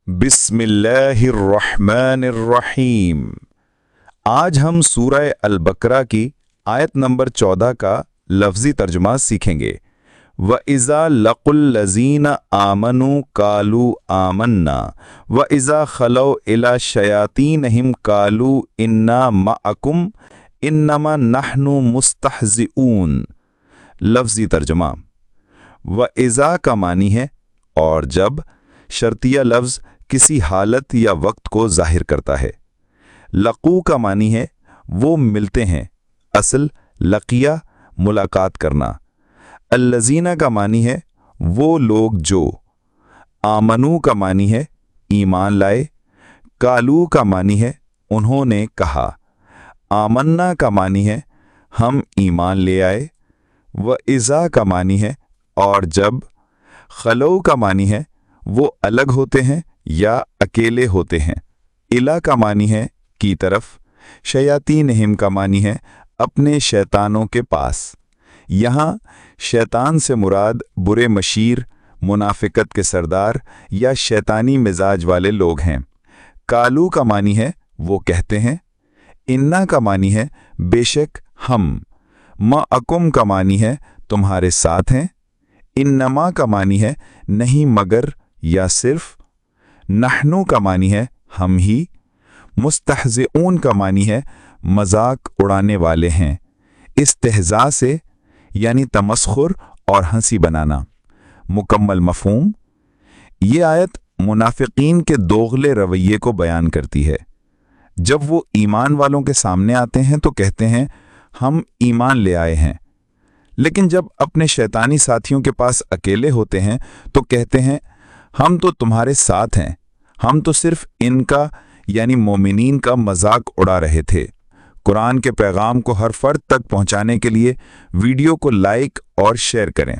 बिस्मिल्लाहिर्रहमानिर्रहीम। आज हम सूरह अल-बकरा की आयत नंबर 14 का लफ्ज़ी तर्जुमा सीखेंगे। व इज़ा लक़ुल्लज़ीना आमनू कालू आमन्ना व इज़ा खलौ इला शयातीनहिम कालू इन्ना मअकुम इन्नमा नहनु मुस्तहज़िऊन। लफ्ज़ी तर्जुमा। व इज़ा का मानी है और जब, शर्तिया लफ्ज़ किसी हालत या वक्त को जाहिर करता है। लक़ू का मानी है वो मिलते हैं, असल लक़िया मुलाकात करना। अल्लज़ीना का मानी है वो लोग जो। आमनू का मानी है ईमान लाए। कालू का मानी है उन्होंने कहा। आमन्ना का मानी है हम ईमान ले आए। व इज़ा का मानी है और जब। खलो का मानी है वो अलग होते हैं या अकेले होते हैं। इला का मानी है की तरफ। शयातीनहिम का मानी है अपने शैतानों के पास। यहाँ शैतान से मुराद बुरे मशीर, मुनाफिकत के सरदार या शैतानी मिजाज वाले लोग हैं। कालू का मानी है वो कहते हैं। इन्ना का मानी है बेशक हम। मअकुम का मानी है तुम्हारे साथ हैं। इन्नमा का मानी है नहीं मगर या सिर्फ। नहनु का मानी है हम ही। मुस्तहज़िऊन का मानी है मजाक उड़ाने वाले हैं। इस्तेहज़ा से यानी तमस्खुर और हंसी बनाना। मुकम्मल मफ़हूम। ये आयत मुनाफिकीन के दोगले रवैये को बयान करती है। जब वो ईमान वालों के सामने आते हैं तो कहते हैं हम ईमान ले आए हैं, लेकिन जब अपने शैतानी साथियों के पास अकेले होते हैं तो कहते हैं हम तो तुम्हारे साथ हैं, हम तो सिर्फ इनका यानी मोमिनीन का मजाक उड़ा रहे थे। कुरान के पैगाम को हर फर्द तक पहुंचाने के लिए वीडियो को लाइक और शेयर करें।